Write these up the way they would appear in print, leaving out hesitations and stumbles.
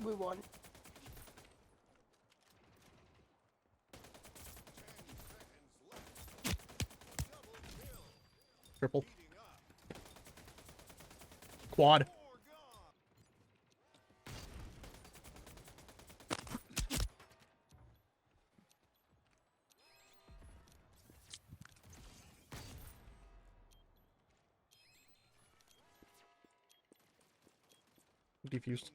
We won. Triple. Quad. Defused.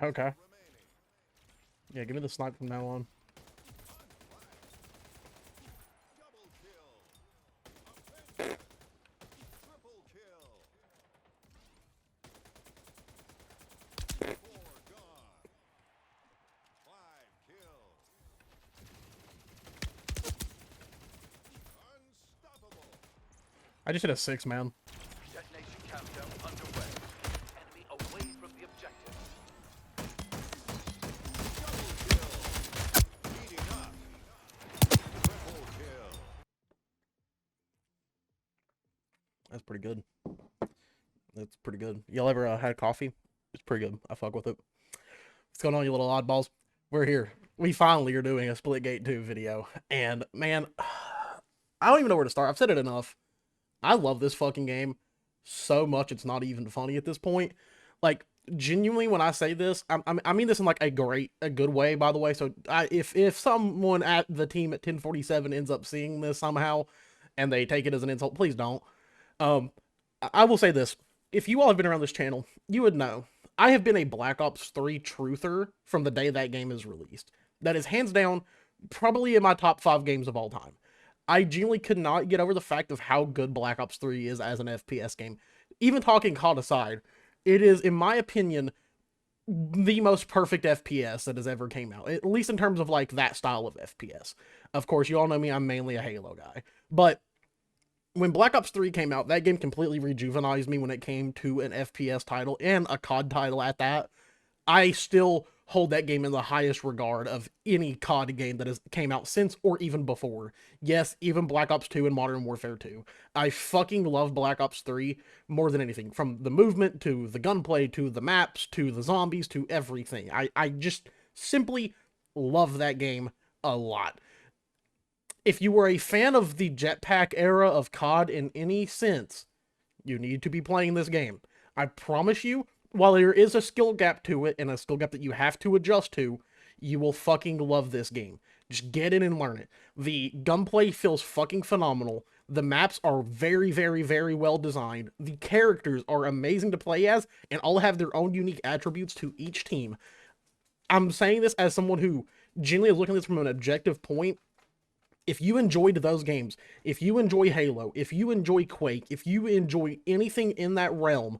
Okay. Yeah, give me the snipe from now on. I just hit a 6, man. Detonation countdown underway. Enemy away from the objective. That's pretty good. That's pretty good. Y'all ever had coffee? It's pretty good. I fuck with it. What's going on, you little oddballs? We're here. We finally are doing a Splitgate 2 video. And, man, I don't even know where to start. I've said it enough. I love this fucking game so much it's not even funny at this point. Like, genuinely, when I say this, I mean this in like a good way, by the way. So if someone at the team at 1047 ends up seeing this somehow and they take it as an insult, please don't. I will say this. If you all have been around this channel, you would know. I have been a Black Ops 3 truther from the day that game is released. That is hands down probably in my top 5 games of all time. I genuinely could not get over the fact of how good Black Ops 3 is as an FPS game. Even talking COD aside, it is, in my opinion, the most perfect FPS that has ever came out. At least in terms of, like, that style of FPS. Of course, you all know me, I'm mainly a Halo guy. But when Black Ops 3 came out, that game completely rejuvenized me when it came to an FPS title, and a COD title at that. I still hold that game in the highest regard of any COD game that has came out since or even before. Yes, even Black Ops 2 and Modern Warfare 2. I fucking love Black Ops 3 more than anything. From the movement, to the gunplay, to the maps, to the zombies, to everything. I just simply love that game a lot. If you were a fan of the jetpack era of COD in any sense, you need to be playing this game. I promise you, while there is a skill gap to it, and a skill gap that you have to adjust to, you will fucking love this game. Just get in and learn it. The gunplay feels fucking phenomenal. The maps are very, very, very well designed. The characters are amazing to play as, and all have their own unique attributes to each team. I'm saying this as someone who genuinely is looking at this from an objective point. If you enjoyed those games, if you enjoy Halo, if you enjoy Quake, if you enjoy anything in that realm,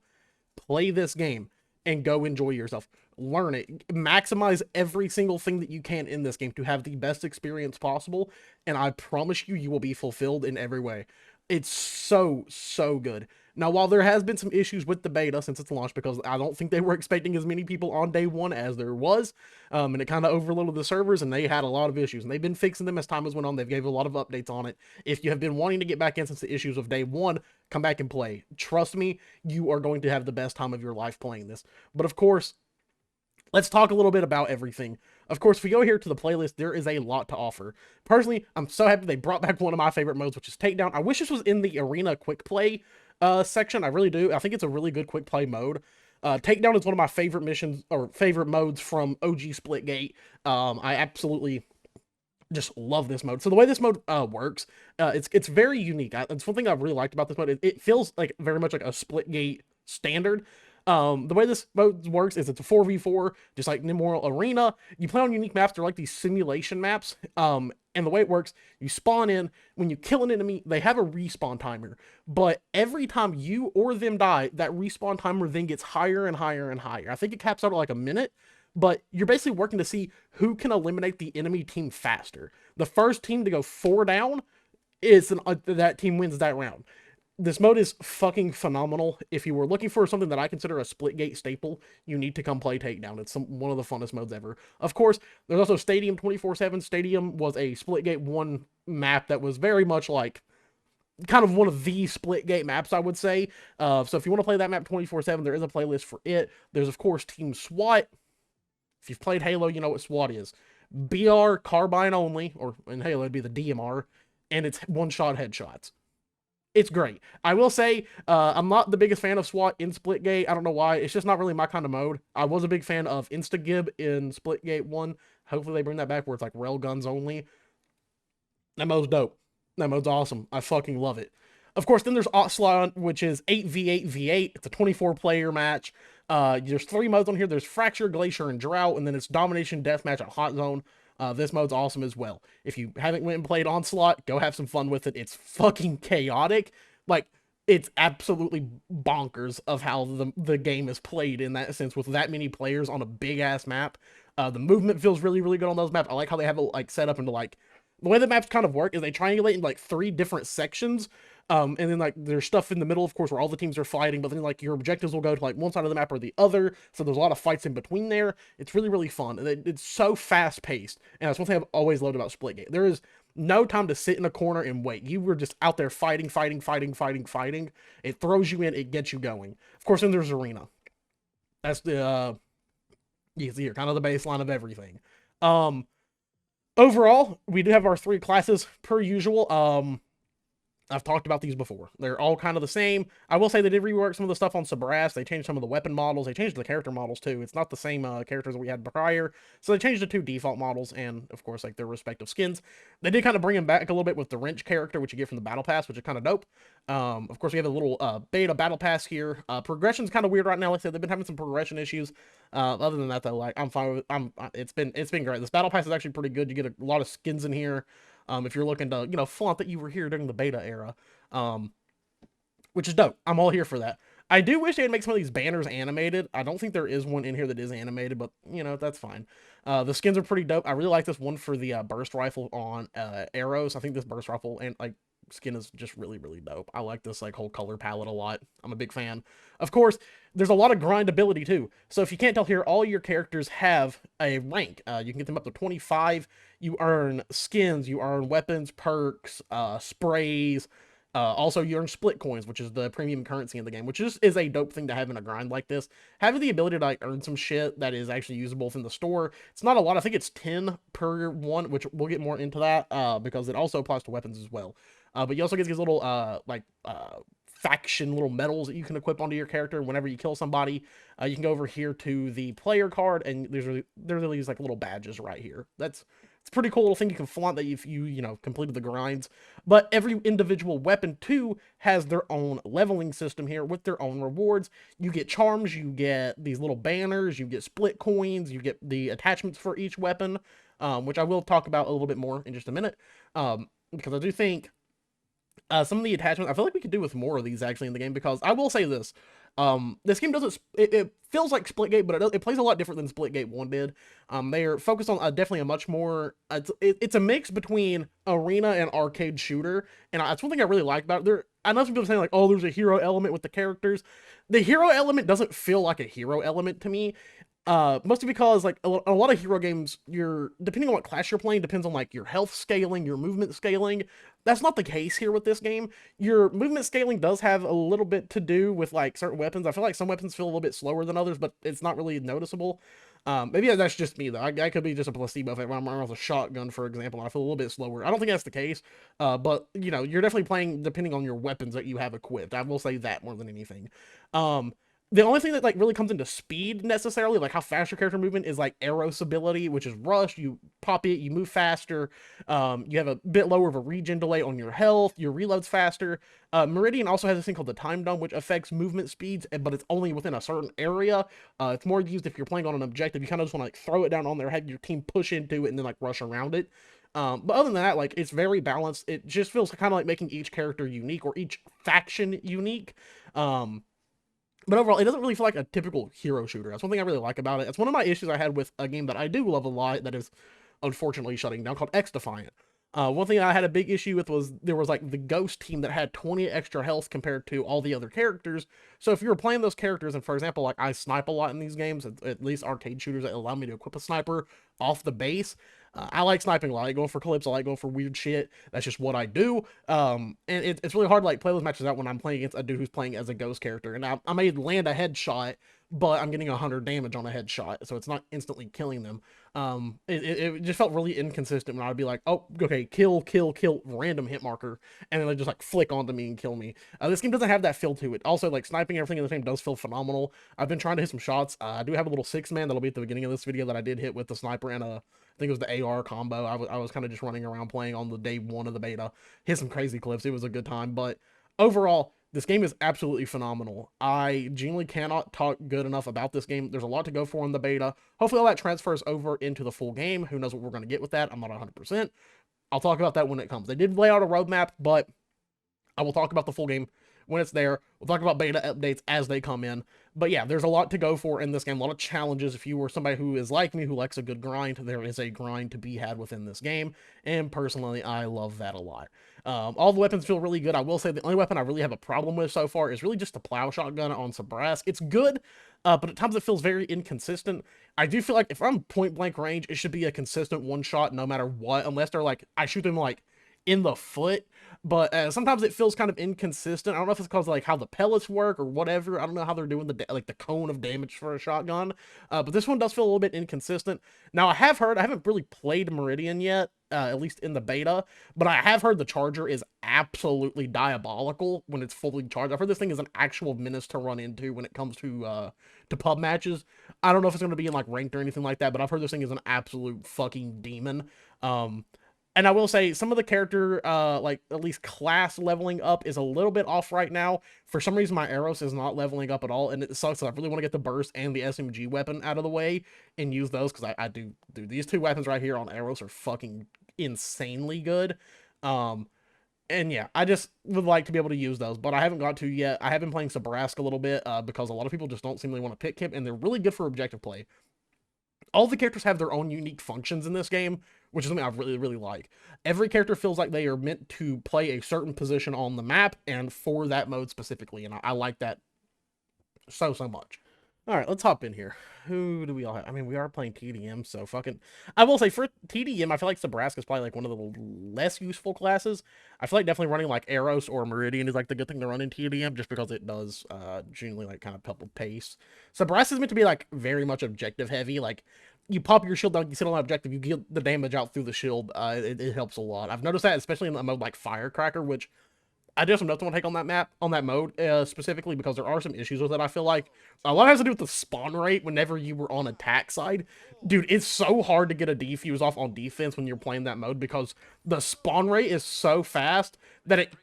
play this game and go enjoy yourself. Learn it. Maximize every single thing that you can in this game to have the best experience possible, and I promise you, you will be fulfilled in every way. It's so, so good. Now, while there has been some issues with the beta since its launch, because I don't think they were expecting as many people on day one as there was, and it kind of overloaded the servers, and they had a lot of issues, and they've been fixing them as time has went on. They've gave a lot of updates on it. If you have been wanting to get back in since the issues of day one, come back and play. Trust me, you are going to have the best time of your life playing this. But of course, let's talk a little bit about everything. Of course, if we go here to the playlist, there is a lot to offer. Personally, I'm so happy they brought back one of my favorite modes, which is Takedown. I wish this was in the Arena Quick Play section. I really do. I think it's a really good quick play mode. Takedown is one of my favorite missions, or favorite modes from OG Splitgate. I absolutely just love this mode. So the way this mode works, it's very unique. It's one thing I really liked about this mode. It feels like very much like a Splitgate standard. The way this mode works is it's a 4v4, just like Nimmoral Arena. You play on unique maps. They're like these simulation maps. And the way it works, you spawn in. When you kill an enemy, they have a respawn timer. But every time you or them die, that respawn timer then gets higher and higher and higher. I think it caps out at like a minute. But you're basically working to see who can eliminate the enemy team faster. The first team to go 4 down that team wins that round. This mode is fucking phenomenal. If you were looking for something that I consider a Splitgate staple, you need to come play Takedown. It's one of the funnest modes ever. Of course, there's also Stadium 24/7. Stadium was a Splitgate 1 map that was very much like kind of one of the Splitgate maps, I would say. So if you want to play that map 24/7, there is a playlist for it. There's, of course, Team SWAT. If you've played Halo, you know what SWAT is. BR carbine only, or in Halo, it'd be the DMR, and it's one-shot headshots. It's great. I will say, I'm not the biggest fan of SWAT in Splitgate. I don't know why. It's just not really my kind of mode. I was a big fan of Instagib in Splitgate 1. Hopefully they bring that back where it's like rail guns only. That mode's dope. That mode's awesome. I fucking love it. Of course, then there's Onslaught, which is 8v8v8. It's a 24-player match. There's 3 modes on here. There's Fracture, Glacier, and Drought, and then it's Domination, Deathmatch, and Hot Zone. This mode's awesome as well. If you haven't went and played Onslaught, go have some fun with it. It's fucking chaotic. Like, it's absolutely bonkers of how the game is played in that sense with that many players on a big-ass map. The movement feels really, really good on those maps. I like how they have it, like, set up into, like, the way the maps kind of work is they triangulate in like 3 different sections. And then like there's stuff in the middle, of course, where all the teams are fighting, but then like your objectives will go to like one side of the map or the other. So there's a lot of fights in between there. It's really, really fun. And it's so fast paced. And that's one thing I've always loved about Splitgate. There is no time to sit in a corner and wait. You were just out there fighting. It throws you in, it gets you going. Of course, then there's Arena. That's the you can see here, kind of the baseline of everything. Overall, we do have our 3 classes per usual. I've talked about these before. They're all kind of the same. I will say they did rework some of the stuff on Sabras. They changed some of the weapon models. They changed the character models too. It's not the same characters we had prior. So they changed the 2 default models and, of course, like their respective skins. They did kind of bring them back a little bit with the wrench character, which you get from the battle pass, which is kind of dope. Of course, we have a little beta battle pass here. Progression's kind of weird right now. Like I said, they've been having some progression issues. Other than that, though, like I'm fine with. It's been great. This battle pass is actually pretty good. You get a lot of skins in here. If you're looking to, flaunt that you were here during the beta era, which is dope. I'm all here for that. I do wish they'd make some of these banners animated. I don't think there is one in here that is animated, but, that's fine. The skins are pretty dope. I really like this one for the burst rifle on arrows. I think this burst rifle and, like, skin is just really, really dope. I like this, like, whole color palette a lot. I'm a big fan. Of course, there's a lot of grindability, too. So if you can't tell here, all your characters have a rank. You can get them up to 25. You earn skins, you earn weapons, perks, sprays. Also, you earn split coins, which is the premium currency in the game, which is a dope thing to have in a grind like this. Having the ability to like earn some shit that is actually usable within the store. It's not a lot. I think it's 10 per one, which we'll get more into that because it also applies to weapons as well. But you also get these little faction little medals that you can equip onto your character whenever you kill somebody. You can go over here to the player card, and there's these like little badges right here. It's a pretty cool little thing you can flaunt that if you completed the grinds. But every individual weapon too has their own leveling system here with their own rewards. You get charms, you get these little banners, you get split coins, you get the attachments for each weapon, which I will talk about a little bit more in just a minute, because I do think some of the attachments, I feel like we could do with more of these actually in the game, because I will say this. This game doesn't, it feels like Splitgate, but it plays a lot different than Splitgate 1 did. They're focused on definitely a much more, it's a mix between arena and arcade shooter, and that's one thing I really like about it. I know some people saying like, oh, there's a hero element with the characters. The hero element doesn't feel like a hero element to me. Mostly because like a lot of hero games, depending on what class you're playing, depends on like your health scaling, your movement scaling. That's not the case here with this game. Your movement scaling does have a little bit to do with like certain weapons. I feel like some weapons feel a little bit slower than others, but it's not really noticeable. Maybe that's just me though. I could be just a placebo effect. When I'm running with a shotgun, for example, and I feel a little bit slower. I don't think that's the case. But you're definitely playing depending on your weapons that you have equipped. I will say that more than anything. The only thing that like really comes into speed necessarily, like how fast your character movement, is like Eros ability, which is rush. You pop it, you move faster. You have a bit lower of a regen delay on your health. Your reload's faster. Meridian also has this thing called the time dome, which affects movement speeds, but it's only within a certain area. It's more used if you're playing on an objective. You kind of just want to like throw it down on there, have your team push into it, and then like rush around it. But other than that, like it's very balanced. It just feels kind of like making each character unique or each faction unique. But overall, it doesn't really feel like a typical hero shooter. That's one thing I really like about it. It's one of my issues I had with a game that I do love a lot that is unfortunately shutting down, called X-Defiant. One thing I had a big issue with was there was like the ghost team that had 20 extra health compared to all the other characters. So if you were playing those characters, and for example, like I snipe a lot in these games, at least arcade shooters that allow me to equip a sniper off the base. I like sniping a lot. I like going for clips. I like going for weird shit. That's just what I do. And it's really hard to like play those matches out when I'm playing against a dude who's playing as a ghost character. And I may land a headshot, but I'm getting 100 damage on a headshot, so it's not instantly killing them. It just felt really inconsistent when I'd be like, oh, okay, kill, kill, kill, random hit marker, and then they just like flick onto me and kill me. This game doesn't have that feel to it. Also, like sniping everything in the game does feel phenomenal. I've been trying to hit some shots. I do have a little 6-man that'll be at the beginning of this video that I did hit with the sniper and I think it was the AR combo. I was kind of just running around playing on the day 1 of the beta. Hit some crazy clips. It was a good time, but overall, this game is absolutely phenomenal. I genuinely cannot talk good enough about this game. There's a lot to go for in the beta. Hopefully all that transfers over into the full game. Who knows what we're going to get with that? I'm not 100%. I'll talk about that when it comes. They did lay out a roadmap, but I will talk about the full game when it's there. We'll talk about beta updates as they come in. But yeah, there's a lot to go for in this game. A lot of challenges. If you were somebody who is like me, who likes a good grind, there is a grind to be had within this game. And personally, I love that a lot. All the weapons feel really good. I will say the only weapon I really have a problem with so far is really just the plow shotgun on Sabrask. It's good, but at times it feels very inconsistent. I do feel like if I'm point blank range, it should be a consistent one shot no matter what, unless they're like, I shoot them like in the foot. But sometimes it feels kind of inconsistent. I don't know if it's because of like how the pellets work or whatever. I don't know how they're doing the like the cone of damage for a shotgun. But this one does feel a little bit inconsistent. Now I have heard, I haven't really played Meridian yet, at least in the beta, but I have heard the charger is absolutely diabolical when it's fully charged. I've heard this thing is an actual menace to run into when it comes to pub matches. I don't know if it's going to be in like ranked or anything like that, but I've heard this thing is an absolute fucking demon. And I will say some of the character, like at least class leveling up is a little bit off right now. For some reason, my Eros is not leveling up at all, and it sucks. I really want to get the burst and the SMG weapon out of the way and use those because I do. Dude, these 2 weapons right here on Eros are fucking insanely good. And yeah, I just would like to be able to use those, but I haven't got to yet. I have been playing Sabrask a little bit because a lot of people just don't seem to want to pick him, and they're really good for objective play. All the characters have their own unique functions in this game, which is something I really, really like. Every character feels like they are meant to play a certain position on the map and for that mode specifically, and I like that so much. All right, let's hop in here. Who do we all have? I mean, we are playing TDM, so fucking... I will say, for TDM, I feel like Sabrask is probably, like, one of the less useful classes. I feel like definitely running, like, Eros or Meridian is, like, the good thing to run in TDM, just because it does, generally, like, kind of help with pace. Sabrask is meant to be, like, very much objective-heavy. Like, you pop your shield down, you sit on an objective, you get the damage out through the shield. It helps a lot. I've noticed that, especially in a mode like Firecracker, which... I do have some notes I want to take on that map, on that mode, specifically because there are some issues with it. I feel like a lot has to do with the spawn rate whenever you were on attack side. Dude, it's so hard to get a defuse off on defense when you're playing that mode because the spawn rate is so fast that it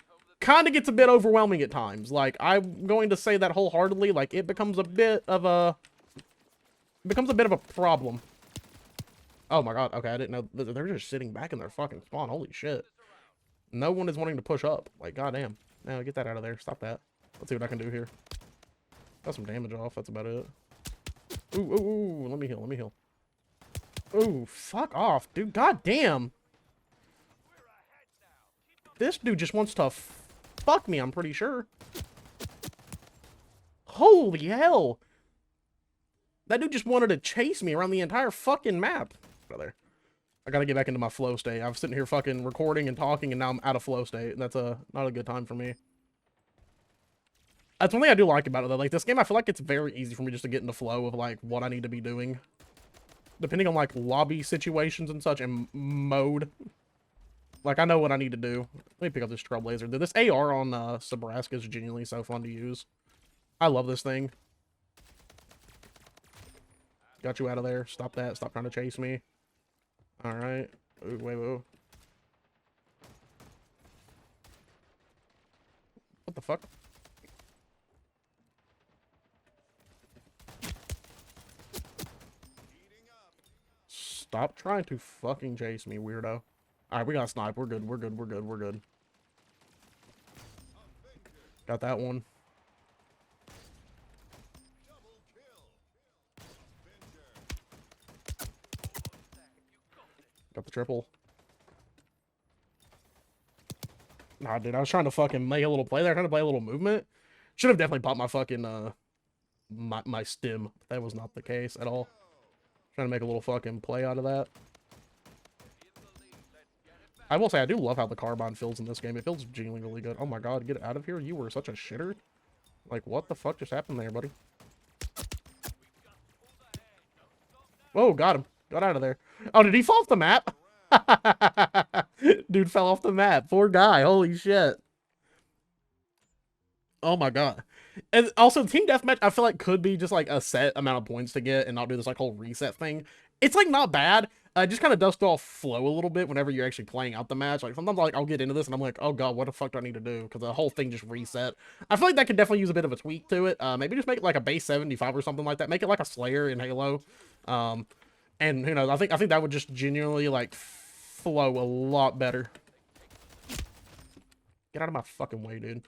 kind of gets a bit overwhelming at times. Like, I'm going to say that wholeheartedly. Like, it becomes a bit of a problem. Oh my god, okay, I didn't know. They're just sitting back in their fucking spawn. Holy shit. No one is wanting to push up. Like, goddamn. Now get that out of there. Stop that. Let's see what I can do here. Got some damage off. That's about it. Ooh, ooh, ooh. Let me heal. Let me heal. Ooh, fuck off, dude. Goddamn. This dude just wants to fuck me, I'm pretty sure. Holy hell. That dude just wanted to chase me around the entire fucking map. Out there. I gotta get back into my flow state. I was sitting here fucking recording and talking, and now I'm out of flow state. That's not a good time for me. That's one thing I do like about it, though. Like, this game, I feel like it's very easy for me just to get in the flow of, like, what I need to be doing. Depending on, like, lobby situations and such, and mode. Like, I know what I need to do. Let me pick up this Trailblazer. Dude, this AR on Sabrask is genuinely so fun to use. I love this thing. Got you out of there. Stop that. Stop trying to chase me. Alright. Ooh, wait, wait. What the fuck? Stop trying to fucking chase me, weirdo. Alright, we got a snipe. We're good. We're good. We're good. We're good. Got that one. Got the triple. Nah, dude, I was trying to fucking make a little play there, trying to play a little movement. Should have definitely popped my fucking my stim. That was not the case at all. Trying to make a little fucking play out of that. I will say I do love how the carbine feels in this game. It feels genuinely really good. Oh my god, get out of here! You were such a shitter. Like, what the fuck just happened there, buddy? Whoa, got him. Got out of there. Oh, did he fall off the map? Dude fell off the map. Poor guy. Holy shit. Oh my god. And also, Team Deathmatch, I feel like could be just like a set amount of points to get and not do this like whole reset thing. It's like not bad. Just kind of dust off flow a little bit whenever you're actually playing out the match. Like sometimes like I'll get into this and I'm like, oh god, what the fuck do I need to do? Because the whole thing just reset. I feel like that could definitely use a bit of a tweak to it. Maybe just make it like a base 75 or something like that. Make it like a Slayer in Halo. And who knows? I think that would just genuinely like flow a lot better. Get out of my fucking way, dude.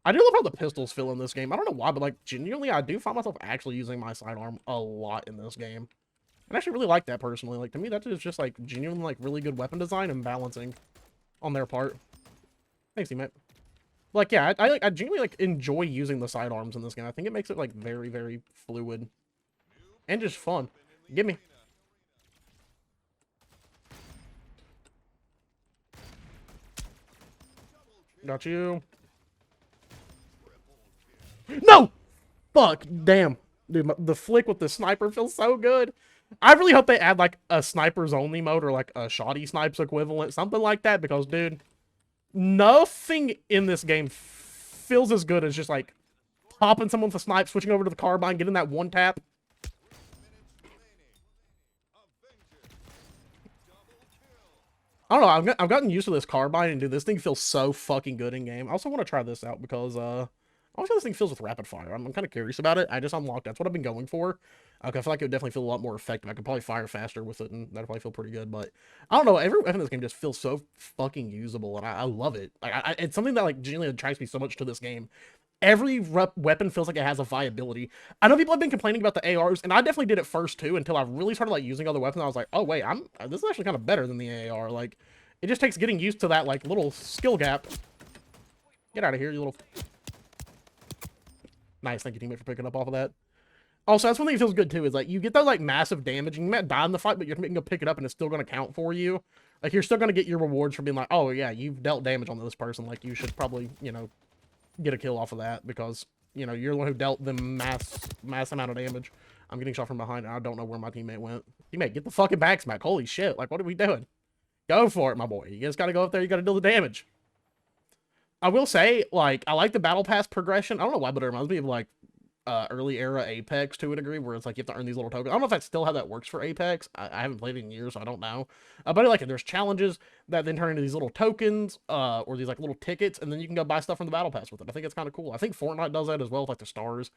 I do love how the pistols feel in this game. I don't know why, but like genuinely, I do find myself actually using my sidearm a lot in this game. I actually really like that personally. Like to me, that is just like genuinely like really good weapon design and balancing on their part. Thanks, teammate. Like yeah, I genuinely like enjoy using the sidearms in this game. I think it makes it like very, very fluid and just fun. Give me. Got you. No! Fuck. Damn. Dude, the flick with the sniper feels so good. I really hope they add, like, a snipers only mode or, like, a shoddy snipes equivalent. Something like that because, dude, nothing in this game feels as good as just, like, popping someone with a snipe, switching over to the carbine, getting that one tap. I don't know. I've gotten used to this carbine, and dude, this thing feels so fucking good in game. I also want to try this out because I want to see how this thing feels with rapid fire. I'm kind of curious about it. I just unlocked. That's what I've been going for. Okay, I feel like it would definitely feel a lot more effective. I could probably fire faster with it, and that'd probably feel pretty good. But I don't know. Every weapon in this game just feels so fucking usable, and I love it. Like, it's something that like genuinely attracts me so much to this game. Every weapon feels like it has a viability. I know people have been complaining about the ARs, and I definitely did it first too until I really started like using other weapons. I was like, oh wait, this is actually kind of better than the AR. Like, it just takes getting used to that like little skill gap. Get out of here, you little. Nice, thank you, teammate, for picking up off of that. Also, that's one thing that feels good too, is like you get that like massive damage, and you might die in the fight, but you're going to go pick it up, and it's still going to count for you. Like you're still going to get your rewards for being like, oh yeah, you've dealt damage on this person. Like you should probably, you know, get a kill off of that because you know you're the one who dealt them mass amount of damage. I'm getting shot from behind. And I don't know where my teammate went. Teammate, get the fucking back smack. Holy shit! Like what are we doing? Go for it, my boy. You just got to go up there. You got to deal the damage. I will say, like, I like the battle pass progression. I don't know why, but it reminds me of like early era Apex to a degree, where it's like you have to earn these little tokens. I don't know if that's still how that works for Apex. I haven't played it in years, so I don't know. But I like it. There's challenges that then turn into these little tokens, or these like little tickets, and then you can go buy stuff from the battle pass with it. I think it's kind of cool. I think Fortnite does that as well with like the stars.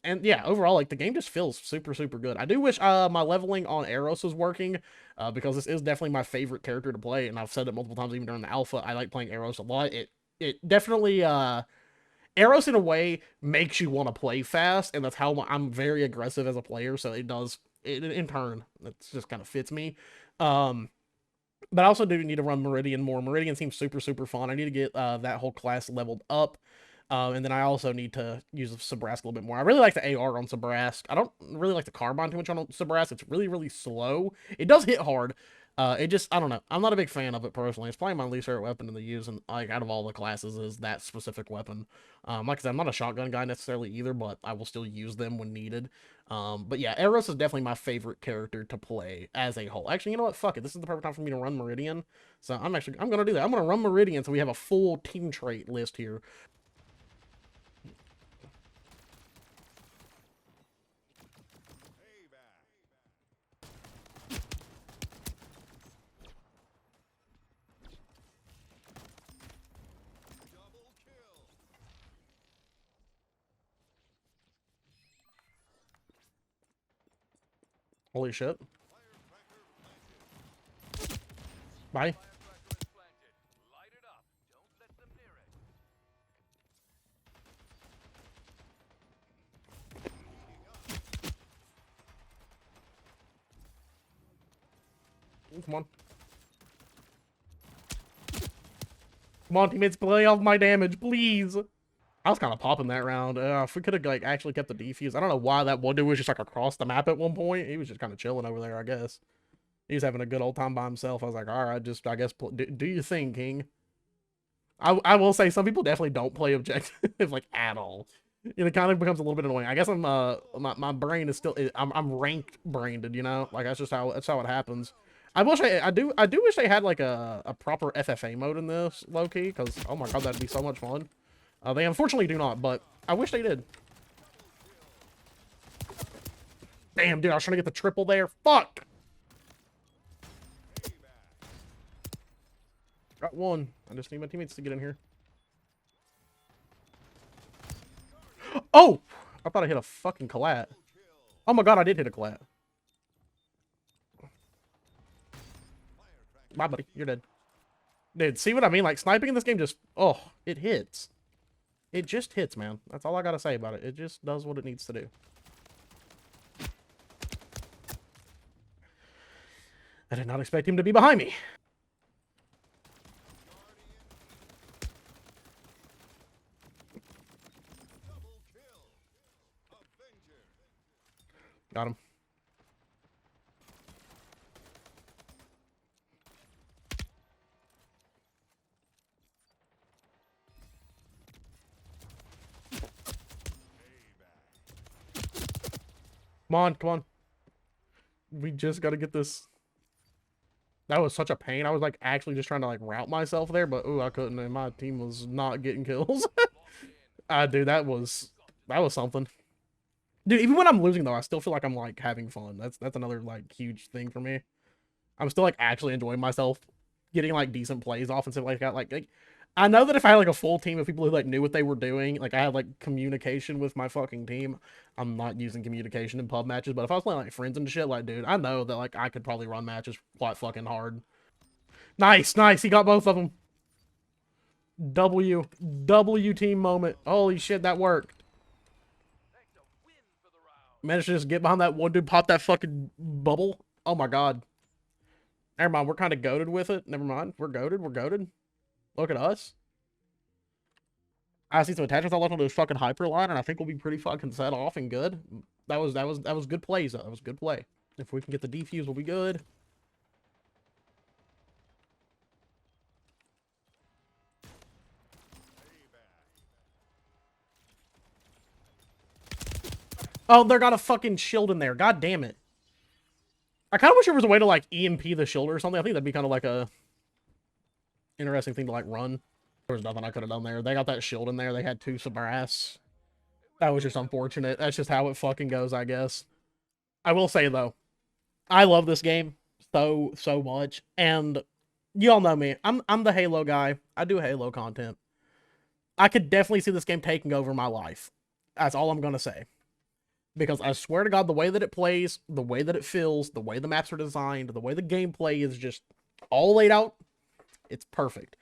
And yeah, overall, like the game just feels super, super good. I do wish my leveling on Eros was working, because this is definitely my favorite character to play, and I've said it multiple times even during the alpha. I like playing Eros a lot. It definitely Eros in a way makes you want to play fast, and that's how I'm very aggressive as a player. So it does it in turn. It just kind of fits me. But I also do need to run Meridian more. Meridian seems super, super fun. I need to get that whole class leveled up. And then I also need to use Sabrask a little bit more. I really like the AR on Sabrask. I don't really like the Carbine too much on Sabrask. It's really, really slow. It does hit hard. It just, I don't know. I'm not a big fan of it personally. It's probably my least favorite weapon to use, and like out of all the classes is that specific weapon. Like I said, I'm not a shotgun guy necessarily either, but I will still use them when needed. But yeah, Eros is definitely my favorite character to play as a whole. Actually, you know what? Fuck it. This is the perfect time for me to run Meridian. So I'm gonna do that. I'm gonna run Meridian so we have a full team trait list here. Holy shit. Bye. Come on. Come on, teammates, play off my damage, please. I was kind of popping that round. If we could have like actually kept the defuse, I don't know why that one dude was just like across the map at one point. He was just kind of chilling over there, I guess. He was having a good old time by himself. I was like, all right, just I guess do your thing, King. I will say some people definitely don't play objective like at all. It kind of becomes a little bit annoying. I guess I'm my brain is still I'm ranked brained, you know? Like that's how it happens. I do wish they had like a proper FFA mode in this low key, because oh my god, that'd be so much fun. They unfortunately do not, but I wish they did. Damn, dude, I was trying to get the triple there. Fuck. Got one. I just need my teammates to get in here. Oh! I thought I hit a fucking collat. Oh my god, I did hit a collat. Bye, buddy. You're dead. Dude, see what I mean? Like, sniping in this game just... Oh, it hits. It just hits, man. That's all I gotta say about it. It just does what it needs to do. I did not expect him to be behind me. Got him. Come on, come on. We just gotta get this. That was such a pain. I was like actually just trying to like route myself there, but ooh, I couldn't, and my team was not getting kills. Dude, that was something. Dude, even when I'm losing though, I still feel like I'm like having fun. That's another like huge thing for me. I'm still like actually enjoying myself, getting like decent plays off and stuff like that. Like I know that if I had like a full team of people who like knew what they were doing, like I had like communication with my fucking team. I'm not using communication in pub matches, but if I was playing like friends and shit, like dude, I know that like I could probably run matches quite fucking hard. Nice, nice. He got both of them. W team moment. Holy shit, that worked. Managed to just get behind that one dude, pop that fucking bubble. Oh my god. Never mind, we're kind of goated with it. Never mind, we're goated. We're goated. Look at us. I see some attachments I left on this fucking hyper line, and I think we'll be pretty fucking set off and good. That was good plays though. That was good play. If we can get the defuse, we'll be good. Oh, they got a fucking shield in there. God damn it. I kind of wish there was a way to like EMP the shield or something. I think that'd be kind of like a interesting thing to like run. There was nothing I could have done there. They got that shield in there. They had two brass. That was just unfortunate. That's just how it fucking goes, I guess. I will say though, I love this game so much, and you all know me. I'm the Halo guy. I do Halo content. I could definitely see this game taking over my life. That's all I'm gonna say. Because I swear to God, the way that it plays, the way that it feels, the way the maps are designed, the way the gameplay is just all laid out, it's perfect.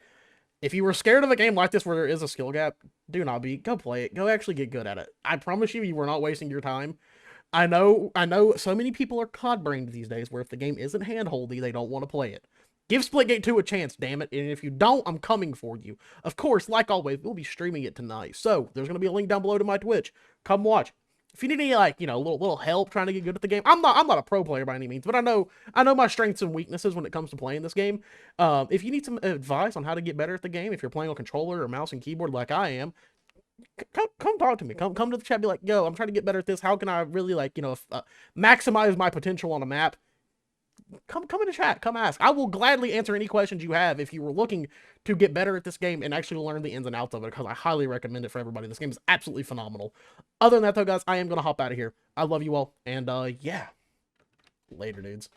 If you were scared of a game like this where there is a skill gap, do not be. Go play it. Go actually get good at it. I promise you, you were not wasting your time. I know so many people are cod-brained these days where if the game isn't handholdy, they don't want to play it. Give Splitgate 2 a chance, damn it. And if you don't, I'm coming for you. Of course, like always, we'll be streaming it tonight. So, there's going to be a link down below to my Twitch. Come watch. If you need any, like, you know, little help trying to get good at the game, I'm not a pro player by any means, but I know my strengths and weaknesses when it comes to playing this game. If you need some advice on how to get better at the game, if you're playing on controller or mouse and keyboard like I am, come talk to me. Come to the chat. Be like, yo, I'm trying to get better at this. How can I really like, you know, maximize my potential on a map? Come in the chat. Come ask. I will gladly answer any questions you have if you were looking to get better at this game and actually learn the ins and outs of it, because I highly recommend it for everybody. This game is absolutely phenomenal. Other than that, though, guys, I am going to hop out of here. I love you all, and yeah. Later, dudes.